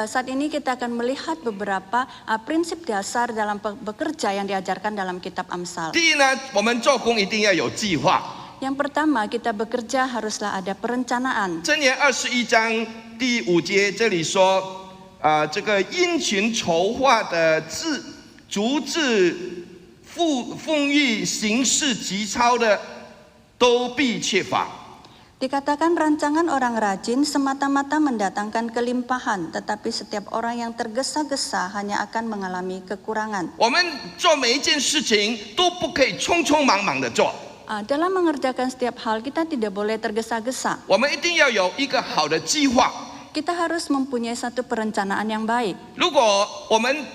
saat ini kita akan melihat beberapa prinsip dasar dalam bekerja yang diajarkan dalam kitab Amsal. 第一呢，我们做工一定要有计划。 Yang pertama, kita bekerja haruslah ada perencanaan. 箴言21章第5节这里说，这个因循筹划的足智丰裕、行事急操的，都必缺乏。 Dikatakan rancangan orang rajin semata-mata mendatangkan kelimpahan, tetapi setiap orang yang tergesa-gesa hanya akan mengalami kekurangan. 我们做每一件事情都不可以匆匆忙忙的做， Dalam mengerjakan setiap hal kita tidak boleh tergesa-gesa. 我们一定要有一个好的计划。 Kita harus mempunyai satu perencanaan yang baik. 如果我们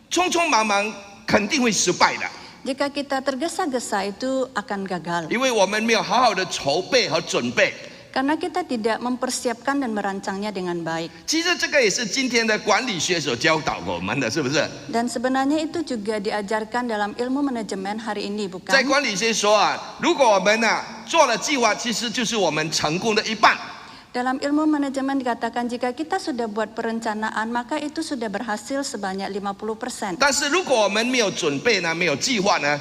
匆匆忙忙，肯定会失败的， Jika kita tergesa-gesa itu akan gagal. 因为我们没有好好的筹备和准备。 Karena kita tidak mempersiapkan dan merancangnya dengan baik. 其实这个也是今天的管理学所教导我们的，是不是？ Dan sebenarnya itu juga diajarkan dalam ilmu manajemen hari ini, 在 bukan? 管理学说如果我们做了计划，其实就是我们成功的一半。 Dalam ilmu manajemen dikatakan jika kita sudah buat perencanaan, maka itu sudah berhasil sebanyak 50%. 但是如果我们没有准备呢，没有计划呢，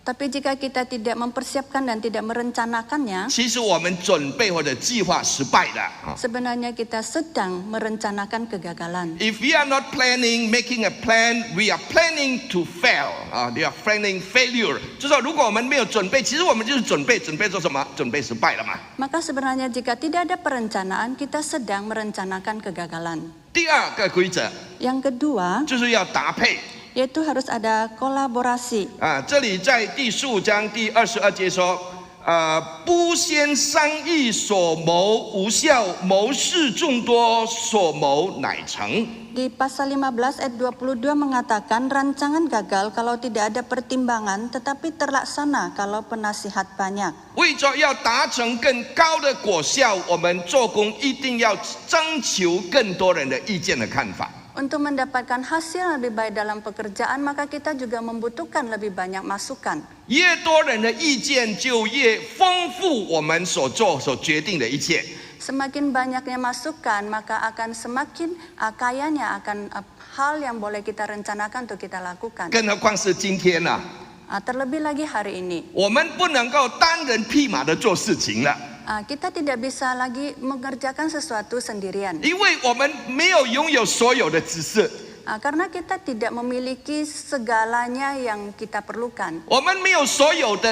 Tapi jika kita tidak mempersiapkan dan tidak merencanakannya, 其实我们准备或者计划失败的。 sebenarnya kita sedang merencanakan kegagalan. If we are not planning, making a plan, we are planning to fail. We are planning failure. 就是说，如果我们没有准备，其实我们就是准备做什么？准备失败了嘛。 Maka sebenarnya jika tidak ada perencanaan, kita sedang merencanakan kegagalan. 第二个规则 Yang kedua, 就是要搭配。 yaitu harus ada kolaborasi. 这里在第15章第22节说，不先商议所谋无效，谋事众多所谋乃成。 Di pasal 15 ayat 22 mengatakan rancangan gagal kalau tidak ada pertimbangan, tetapi terlaksana kalau penasihat banyak. 为着要达成更高的果效，我们做工一定要征求更多人的意见的看法。 Untuk mendapatkan hasil yang lebih baik dalam pekerjaan, maka kita juga membutuhkan lebih banyak masukan. 越多人的意见，就越丰富我们所决定的一切。 Semakin banyaknya masukan, maka akan semakin kayanya akan hal yang boleh kita rencanakan untuk kita lakukan. 更何况是今天呢、 Terlebih lagi hari ini, 我们不能够单人匹马的做事情了。 kita tidak bisa lagi mengerjakan sesuatu sendirian. 因为我们没有拥有所有的知识， Karena kita tidak memiliki segalanya yang kita perlukan. 我们没有所有的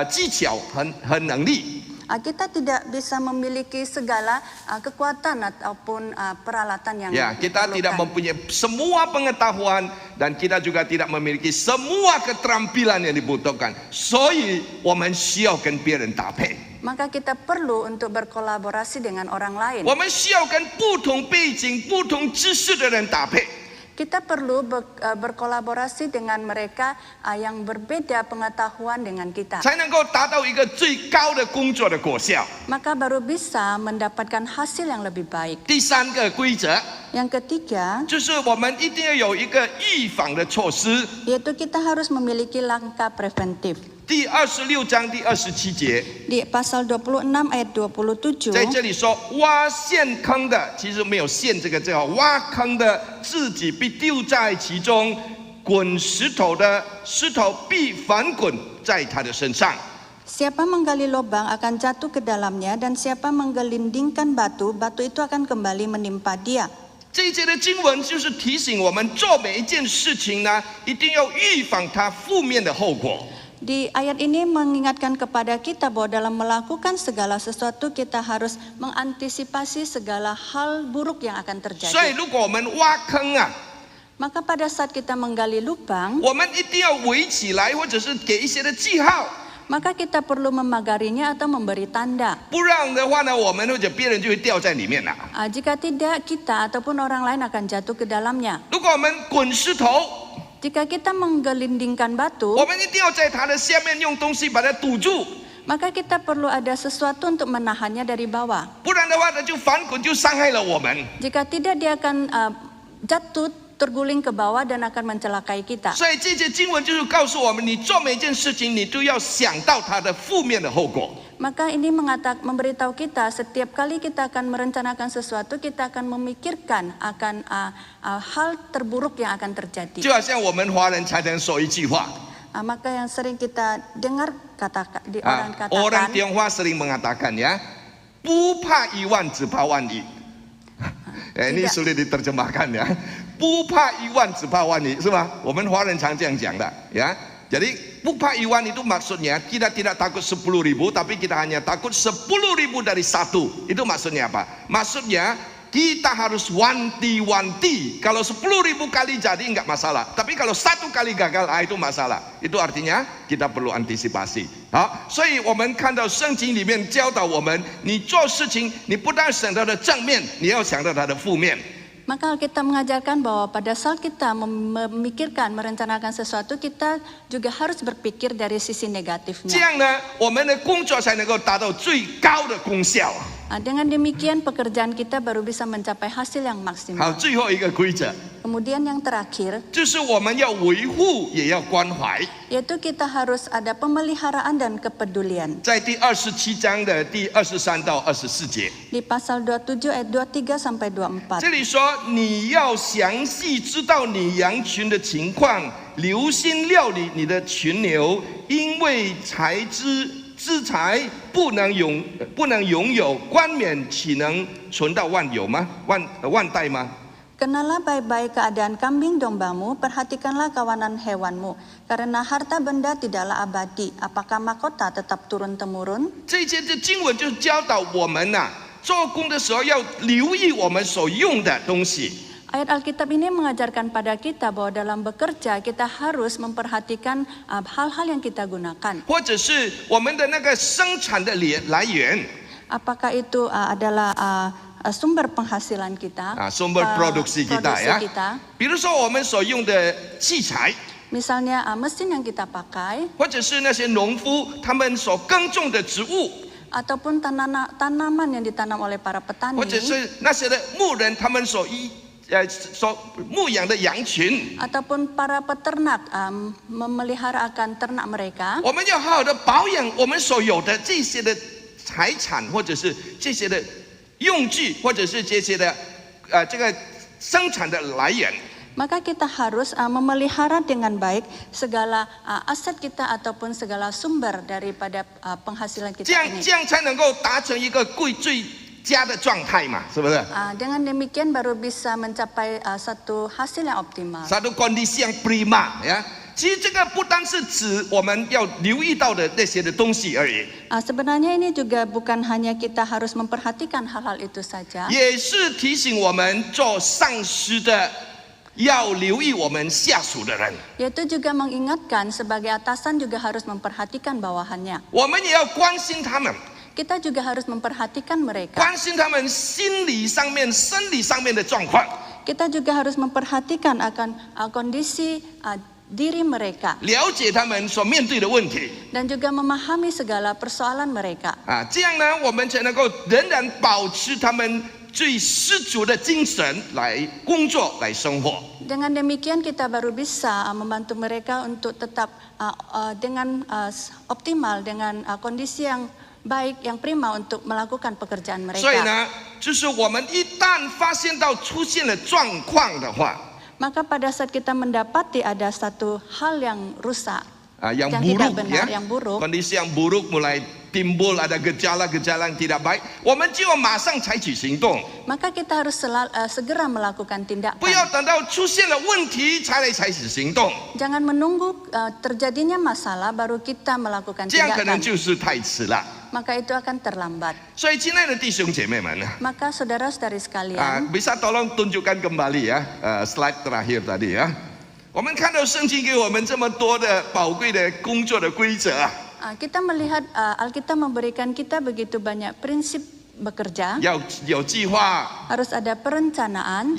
技巧和能力。 Kita tidak bisa memiliki segala kekuatan ataupun peralatan yang kita tidak diperlukan. mempunyai semua pengetahuan dan kita juga tidak memiliki semua keterampilan yang dibutuhkan. 所以我们需要跟别人搭配。 Maka kita perlu untuk berkolaborasi dengan orang lain. 我们需要跟不同背景、不同知识的人搭配。 Kita perlu berkolaborasi dengan mereka yang berbeda pengetahuan dengan kita. 才能够达到一个最高的工作的果效。 Maka baru bisa mendapatkan hasil yang lebih baik. 第三个规则 Yang ketiga, 就是我们一定要有一个预防的措施。 yaitu kita harus memiliki langkah preventif. 第26章第27节， Di pasal 26 ayat 27, 在这里说，挖陷坑的，其实没有陷这个字，挖坑的自己必丢在其中，滚石头的石头必翻滚在他的身上。 siapa menggali lubang akan jatuh ke dalamnya, dan siapa menggelindingkan batu, batu itu akan kembali menimpa dia. 这一节的经文就是提醒我们，做每一件事情呢，一定要预防它负面的后果。 Di ayat ini mengingatkan kepada kita bahwa dalam melakukan segala sesuatu kita harus mengantisipasi segala hal buruk yang akan 所以， terjadi. 如果我们挖坑Maka pada saat kita menggali lubang, 我们一定要围起来，或者是给一些的记号， maka kita perlu memagarinya atau memberi tanda. 不然的话呢，我们或者别人就会掉在里面了。 Jika tidak, kita ataupun orang lain akan jatuh ke dalamnya. 如果我们滚石头， Jika kita menggelindingkan batu, 我们一定要在它的下面用东西把它堵住， maka kita perlu ada sesuatu untuk menahannya dari bawah. 不然的话呢，就翻滚，就伤害了我们。 Jika tidak, dia akan jatuh terguling ke bawah dan akan mencelakai kita. 所以这节经文就是告诉我们，你做每件事情，你都要想到它的负面的后果。 Maka ini memberitahu kita setiap kali kita akan merencanakan sesuatu, kita akan memikirkan akan hal terburuk yang akan terjadi. 就好像我们华人常常说一句话， Maka yang sering kita dengar di 啊 orang orang katakan, Tionghoa sering mengatakan ya, 不怕一万，只怕万一。ini Tidak. sulit diterjemahkan ya. 不怕一万，只怕万一，是吧？我们华人常这样讲的ya. Jadi 不怕一万itu maksudnya kita tidak takut 10.000, tapi kita hanya takut 10.000 dari satu. Itu maksudnya apa? Maksudnya kita harus wanti-wanti. Kalau 10.000 kali jadi enggak masalah, tapi kalau satu kali gagal, itu masalah. Itu artinya kita perlu antisipasi. 好，所以我们看到圣经里面教导我们，你做事情，你不但想到它的正面，你要想到它的负面。 maka kita mengajarkan bahwa pada saat kita memikirkan, merencanakan sesuatu, kita juga harus berpikir dari sisi 这 negatifnya. 样呢，我们的工作才能够达到最高的功效。 Dengan demikian pekerjaan kita baru bisa mencapai hasil yang 好， maksimal. 最后一个规则 Kemudian yang terakhir, 就是我们要维护，也要关怀。 yaitu kita harus ada pemeliharaan dan kepedulian. 在第27章的第23到24节， Di pasal 27 ayat 23 sampai 24. 这里说你要详细知道你羊群的情况，留心料理你的群牛，因为资财不能拥有，冠冕岂能存到万有吗？万代吗？ Kenalah baik-baik keadaan kambing dombamu, perhatikanlah kawanan hewanmu, karena harta benda tidaklah abadi. Apakah mahkota tetap turun-temurun? 这一节的经文就是教导我们呐、做工的时候要留意我们所用的东西。 Ayat Alkitab ini mengajarkan pada kita bahwa dalam bekerja kita harus memperhatikan hal-hal yang kita gunakan. 或者是我们的那个生产的来源 Apakah itu adalah sumber penghasilan kita, sumber produksi kita ya. 比如说我们所用的器材， Misalnya mesin yang kita pakai, 或者是那些农夫他们所耕种的植物， ataupun tanaman yang ditanam oleh para 或者 petani, 是那些的牧人他们所牧养的羊群， ataupun para peternak memelihara akan ternak mereka. 我们要好好的保养我们所有的这些的财产，或者是这些的用具，或者是这些的这个生产的来源。 Maka kita harus memelihara dengan baik segala aset kita ataupun segala sumber daripada penghasilan 这 kita 样 ini. 这样才能够达成一个最佳的状态嘛，是不是？ Dengan demikian baru bisa mencapai satu hasil yang optimal. satu kondisi yang prima ya。其实这个不单是指我们要留意到的那些的东西而已， Sebenarnya ini juga bukan hanya kita harus memperhatikan hal-hal itu saja, 也是提醒我们做上司的要留意我们下属的人， yaitu juga mengingatkan sebagai atasan juga harus memperhatikan bawahannya. 我们也要关心他们， Kita juga harus memperhatikan mereka. 关心他们心理上面、生理上面的状况， Kita juga harus memperhatikan akan kondisi diri mereka 了解他们所面对的问题 dan juga memahami segala persoalan mereka. 这样呢，我们才能够仍然保持他们最十足的精神来工作、来生活。 Dengan demikian kita baru bisa membantu mereka untuk tetap dengan optimal, dengan kondisi yang baik, yang prima untuk melakukan pekerjaan 所以 mereka. 呢，就是我们一旦发现到出现了状况的话， Maka pada saat kita mendapati ada satu hal yang rusak, yang yang buruk tidak benar, ya, yang buruk, kondisi yang buruk mulai timbul ada gejala-gejala yang tidak baik，我们就要马上采取行动， maka kita harus segera melakukan 不要 tindakan. 等到出现了问题才来采取行动， Jangan menunggu terjadinya masalah baru kita melakukan 这样可能 tindakan. 就是太迟了。 Maka itu akan terlambat. 所以，亲爱的弟兄姐妹们呢， Maka saudara-saudari sekalian, bisa tolong tunjukkan kembali ya slide terakhir tadi ya。我们看到圣经给我们这么多的宝贵的工作的规则啊， kita melihat Alkitab memberikan kita begitu banyak prinsip bekerja. 要有计划， Harus ada perencanaan,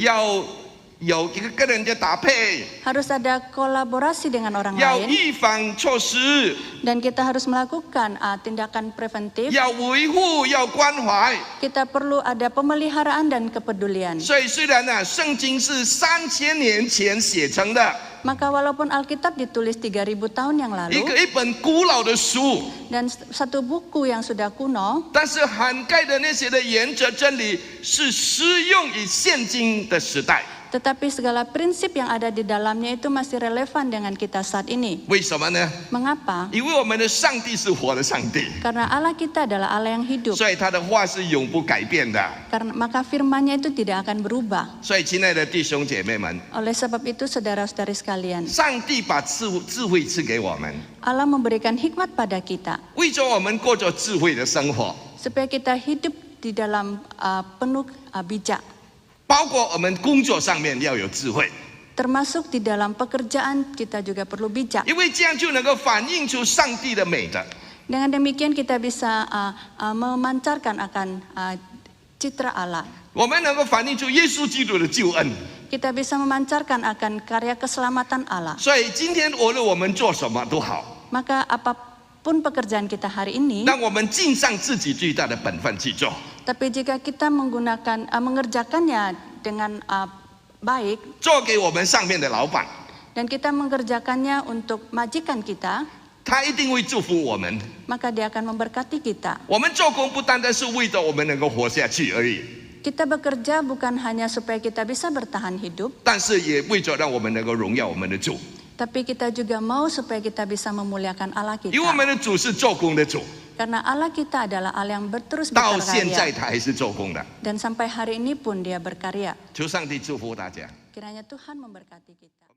有一个跟人家搭配， harus ada kolaborasi dengan orang 要 lain, 预防措施， dan kita harus melakukan tindakan preventif. 要维护，要关怀。 Kita perlu ada pemeliharaan dan kepedulian. 所以虽然呢，圣经是3000年前写成的， Maka walaupun Alkitab ditulis 3000 tahun yang lalu 一本古老的书， dan satu buku yang sudah kuno, 但是涵盖的那些的原则真理是适用于现今的时代。 tetapi segala prinsip yang ada di dalamnya itu masih relevan dengan kita saat ini. 为什么呢？ Mengapa? 因为我们的上帝是活的上帝， Karena Allah kita adalah Allah yang hidup. 所以他的话是永不改变的。 Karena maka firman-Nya itu tidak akan berubah. 所以，亲爱的弟兄姐妹们， Oleh sebab itu saudara-saudari sekalian, 上帝把智慧赐给我们， Allah memberikan hikmat pada kita 为着我们过着智慧的生活， supaya kita hidup di dalam penuh bijak, 包括我们工作上面要有智慧， termasuk di dalam pekerjaan kita juga perlu bijak. 因为这样就能够反映出上帝的美德。 Dengan demikian kita bisa memancarkan akan citra Allah. 我们能够反映出耶稣基督的救恩。 Kita bisa memancarkan akan karya keselamatan Allah. 所以今天无论我们做什么都好， Maka apapun pekerjaan kita hari ini, 让我们尽上自己最大的本分去做。 tapi jika kita mengerjakannya dengan baik 做给我们上面的老板， dan kita mengerjakannya untuk majikan kita, 他一定会祝福我们。 maka dia akan memberkati kita. 我们做工不单单是为着我们能够活下去而已， Kita bekerja bukan hanya supaya kita bisa bertahan hidup, 但是也为着让我们能够荣耀我们的主， tapi kita juga mau supaya kita bisa memuliakan Allah 因为我 kita. 们的主是做工的主， Karena Allah kita adalah Allah yang terus 到现在 berkarya. 他还是做工的。 Dan sampai hari ini pun dia berkarya. 求上帝祝福大家。 Kiranya Tuhan memberkati kita.